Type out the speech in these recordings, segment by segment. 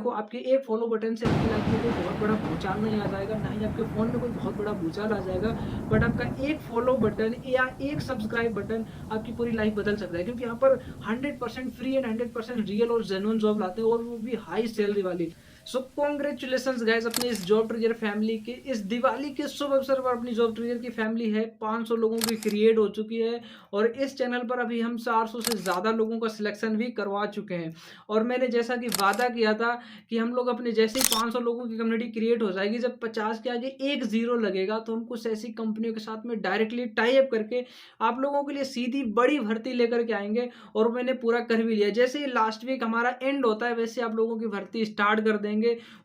देखो आपके एक फॉलो बटन से आपकी लाइफ में कोई बहुत बड़ा भूचाल नहीं आ जाएगा, ना ही आपके फ़ोन में कोई बहुत बड़ा भूचाल आ जाएगा। बट आपका एक फॉलो बटन या एक सब्सक्राइब बटन आपकी पूरी लाइफ बदल सकता है, क्योंकि यहाँ पर 100% फ्री एंड 100% रियल और जेन्युइन जॉब लाते हैं, और वो भी हाई सैलरी वाली। सो कांग्रेचुलेशंस गाइस अपनी इस जॉब ट्रिगर फैमिली के इस दिवाली के शुभ अवसर पर। अपनी जॉब ट्रिगर की फैमिली है 500 लोगों की क्रिएट हो चुकी है, और इस चैनल पर अभी हम 400 से ज़्यादा लोगों का सिलेक्शन भी करवा चुके हैं। और मैंने जैसा कि वादा किया था कि हम लोग अपने जैसे ही 500 लोगों की कम्युनिटी क्रिएट हो जाएगी, जब 50 के आगे एक जीरो लगेगा तो हम कुछ ऐसी कंपनियों के साथ में डायरेक्टली टाई अप करके आप लोगों के लिए सीधी बड़ी भर्ती लेकर के आएंगे। और मैंने पूरा कर भी लिया। जैसे ही लास्ट वीक हमारा एंड होता है वैसे आप लोगों की भर्ती स्टार्ट कर देंगे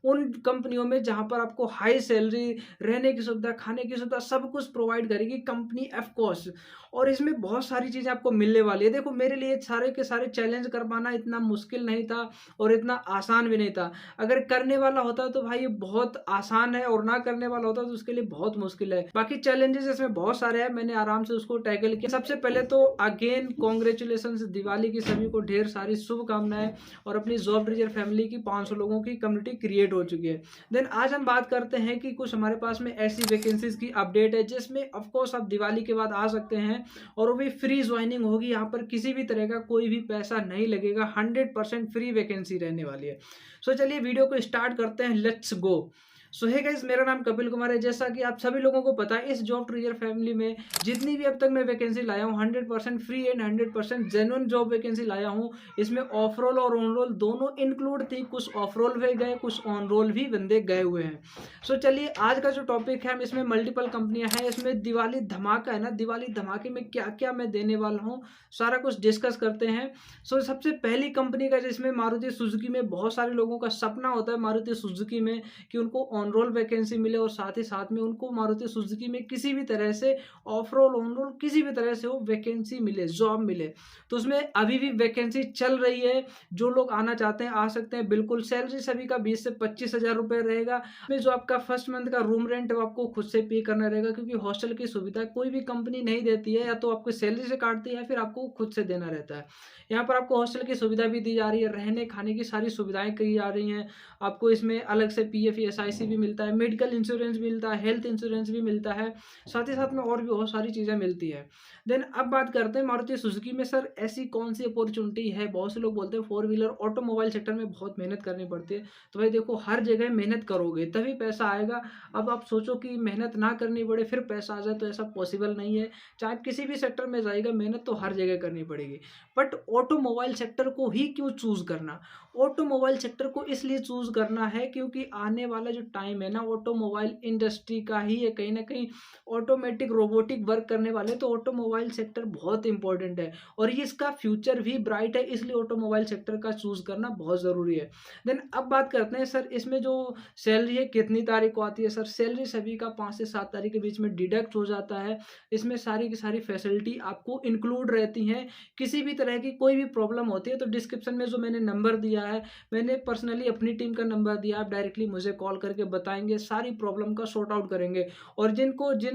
उन कंपनियों में जहां पर आपको हाई सैलरी, रहने की सुविधा, खाने की सुविधा सब कुछ प्रोवाइड करेगी कंपनी ऑफ कोर्स। और इसमें बहुत सारी चीजें आपको मिलने वाली है। देखो मेरे लिए सारे के सारे चैलेंज कर पाना इतना मुश्किल नहीं था और इतना आसान भी नहीं था। अगर करने वाला होता तो भाई ये बहुत आसान है, और ना करने वाला होता तो उसके लिए बहुत मुश्किल है। बाकी चैलेंजेस इसमें बहुत सारे हैं, मैंने आराम से उसको टैकल किया। सबसे पहले तो अगेन कॉन्ग्रेचुलेशन, दिवाली की सभी को ढेर सारी शुभकामनाएं। और अपनी जॉब ट्रिगर फैमिली की 500 लोगों की कम्युनिटी क्रिएट हो चुकी है। देन आज हम बात करते हैं कि कुछ हमारे पास में ऐसी वैकेंसीज की अपडेट है जिसमें ऑफ कोर्स आप दिवाली के बाद आ सकते हैं, और वो भी फ्री ज्वाइनिंग होगी। यहाँ पर किसी भी तरह का कोई भी पैसा नहीं लगेगा, 100% फ्री वैकेंसी रहने वाली है। सो चलिए वीडियो को स्टार्ट करते हैं, let's go. So hey guys, मेरा नाम कपिल कुमार है। जैसा कि आप सभी लोगों को पता है, इस जॉब ट्रिगर फैमिली में जितनी भी अब तक मैं वैकेंसी लाया हूँ 100% free and 100% genuine job vacancy लाया हूँ। इसमें ऑफ रोल और ऑन रोल दोनों इंक्लूड थी। कुछ ऑफ रोल भी गए, कुछ ऑन रोल भी बंदे गए हुए हैं। सो चलिए आज का जो टॉपिक है, हम इसमें मल्टीपल कंपनियां हैं, इसमें दिवाली धमाका है ना, दिवाली धमाके में क्या क्या मैं देने वाला हूँ सारा कुछ डिस्कस करते हैं। सो सबसे पहली कंपनी का, जिसमें मारुति सुजुकी में बहुत सारे लोगों का सपना होता है मारुति सुजुकी में कि उनको ऑन रोल वैकेंसी मिले, और साथ ही साथ में उनको मारुति सुजुकी में किसी भी तरह से ऑफ रोल ऑन रोल किसी भी तरह से वो वैकेंसी मिले, जॉब मिले। तो उसमें अभी भी वैकेंसी चल रही है। जो लोग आना चाहते हैं आ सकते हैं बिल्कुल। सैलरी सभी का 20 से 25 हजार रुपए रहेगा। इसमें जो आपका फर्स्ट मंथ का रूम रेंट है वो आपको खुद से पे करना रहेगा, क्योंकि हॉस्टल की सुविधा कोई भी कंपनी नहीं देती है, या तो आपको सैलरी से काटती है या फिर आपको खुद से देना रहता है। यहाँ पर आपको हॉस्टल की सुविधा भी दी जा रही है, रहने खाने की सारी सुविधाएं की जा रही हैं। आपको इसमें अलग से पीएफ एसआईसी भी मिलता है, मेडिकल इंश्योरेंस भी मिलता है, हेल्थ इंश्योरेंस भी मिलता है, साथ ही साथ में और भी बहुत सारी चीज़ें मिलती है। देन अब बात करते हैं मारुति सुजुकी में सर ऐसी कौन सी अपॉर्चुनिटी है। बहुत से लोग बोलते हैं फोर व्हीलर ऑटोमोबाइल सेक्टर में बहुत मेहनत करनी पड़ती है। तो भाई देखो, हर जगह मेहनत करोगे तभी पैसा आएगा। अब आप सोचो कि मेहनत ना करनी पड़े फिर पैसा आ जाए, तो ऐसा पॉसिबल नहीं है। चाहे आप किसी भी सेक्टर में जाएगा, मेहनत तो हर जगह करनी पड़ेगी। बट ऑटोमोबाइल सेक्टर को ही क्यों चूज करना? ऑटोमोबाइल सेक्टर को इसलिए चूज करना है क्योंकि आने वाला जो टाइम है ना, ऑटोमोबाइल इंडस्ट्री का ही है। कहीं ना कहीं ऑटोमेटिक रोबोटिक वर्क करने वाले, तो ऑटोमोबाइल सेक्टर बहुत इंपॉर्टेंट है और ये इसका फ्यूचर भी ब्राइट है, इसलिए ऑटोमोबाइल सेक्टर का चूज करना बहुत जरूरी है। देन अब बात करते हैं सर इसमें जो सैलरी है कितनी तारीख को आती है। सर सैलरी सभी का 5 से 7 तारीख के बीच में डिडक्ट हो जाता है। इसमें सारी की सारी फैसिलिटी आपको इंक्लूड रहती हैं। किसी भी तरह की कोई भी प्रॉब्लम होती है तो डिस्क्रिप्शन में जो मैंने नंबर दिया है, मैंने पर्सनली अपनी टीम का नंबर दिया, आप डायरेक्टली मुझे कॉल करके बताएंगे, सारी प्रॉब्लम का सॉर्ट आउट करेंगे। और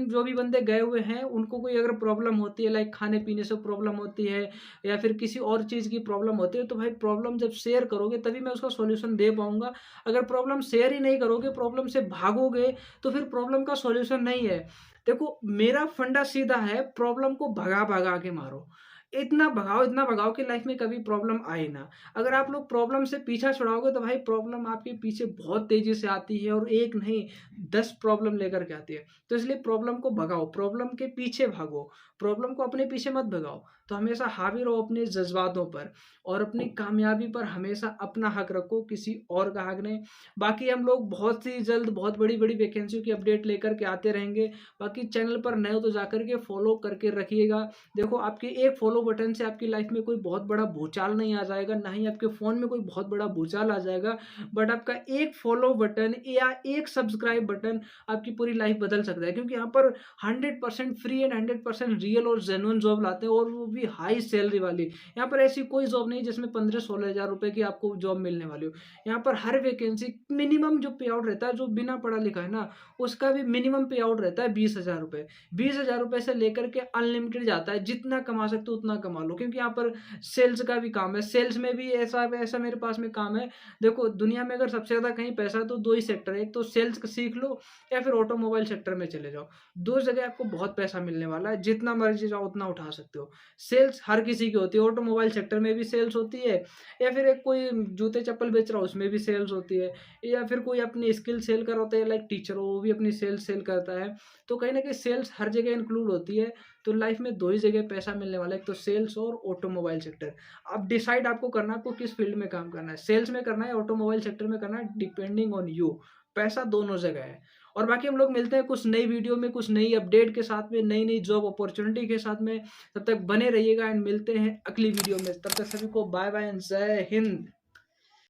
जो भी बंदे गए हुए हैं उनको कोई अगर प्रॉब्लम होती है, लाइक खाने पीने से प्रॉब्लम होती है या फिर किसी और चीज़ की प्रॉब्लम होती है, तो भाई प्रॉब्लम जब शेयर करोगे तभी मैं उसका सॉल्यूशन दे पाऊंगा। अगर प्रॉब्लम शेयर ही नहीं करोगे, प्रॉब्लम से भागोगे, तो फिर प्रॉब्लम का सॉल्यूशन नहीं है। देखो मेरा फंडा सीधा है, प्रॉब्लम को भगा भगा के मारो। इतना भगाओ कि लाइफ में कभी प्रॉब्लम आए ना। अगर आप लोग प्रॉब्लम से पीछा छुड़ाओगे तो भाई प्रॉब्लम आपके पीछे बहुत तेजी से आती है, और एक नहीं 10 प्रॉब्लम लेकर के आती है। तो इसलिए प्रॉब्लम को भगाओ, प्रॉब्लम के पीछे भागो, प्रॉब्लम को अपने पीछे मत भगाओ। तो हमेशा हावी रहो अपने जज्बातों पर, और अपनी कामयाबी पर हमेशा अपना हक रखो, किसी और का हक नहीं। बाकी हम लोग बहुत सी जल्द बहुत बड़ी बड़ी वैकेंसियों की अपडेट लेकर के आते रहेंगे। बाकी चैनल पर नए हो तो जाकर के फॉलो करके रखिएगा। देखो आपके एक फॉलो बटन से आपकी लाइफ में कोई बहुत बड़ा भूचाल नहीं आ जाएगा, ना ही आपके फोन में कोई बहुत बड़ा भूचाल आ जाएगा। बट आपका एक फॉलो बटन या एक सब्सक्राइब बटन आपकी पूरी लाइफ बदल सकता है, क्योंकि यहाँ पर 100% फ्री एंड 100% रियल और जेन्युइन जॉब लाते हैं, और वो भी भी हाई सैलरी वाली। यहाँ पर ऐसी कोई जॉब नहीं जिसमें 15-16 हज़ार रुपए की आपको जॉब मिलने वाली हो। यहाँ पर हर वैकेंसी मिनिमम जो पे आउट रहता है, जो बिना पढ़ा लिखा है ना, उसका भी मिनिमम पे आउट रहता है 20,000 रुपए। 20,000 रुपए से लेकर के अनलिमिटेड जाता है, जितना कमा सकते हो उतना कमा लो, क्योंकि यहाँ पर सेल्स का भी काम है। सेल्स में भी ऐसा ऐसा मेरे पास में काम है। देखो, दुनिया में अगर सबसे ज़्यादा कहीं पैसा है तो 2 ही सेक्टर है, एक तो सेल्स सीख लो या फिर ऑटोमोबाइल सेक्टर में चले जाओ। 2 जगह आपको बहुत पैसा मिलने वाला है, जितना मर्ज़ी चाहो उतना उठा सकते हो। सेल्स हर किसी की होती है, ऑटोमोबाइल सेक्टर में भी सेल्स होती है, या फिर एक कोई जूते-चप्पल बेच रहा हो उसमें भी सेल्स होती है, या फिर कोई अपनी स्किल सेल कर रहा होता है, लाइक टीचर हो वो भी अपनी सेल्स सेल करता है। तो कहीं न कहीं सेल्स हर जगह इंक्लूड होती है। तो लाइफ में 2 ही जगह पैसा मिलने वाला है, एक तो सेल्स और ऑटोमोबाइल सेक्टर। अब डिसाइड आपको करना है आपको किस फील्ड में काम करना है, सेल्स में करना है, ऑटोमोबाइल सेक्टर में करना है, डिपेंडिंग ऑन यू। पैसा दोनों जगह है। और बाकी हम लोग मिलते हैं कुछ नई वीडियो में, कुछ नई अपडेट के साथ में, नई-नई जॉब अपॉर्च्युनिटी के साथ में। तब तक बने रहिएगा एंड मिलते हैं अगली वीडियो में। तब तक सभी को बाय बाय एंड जय हिंद।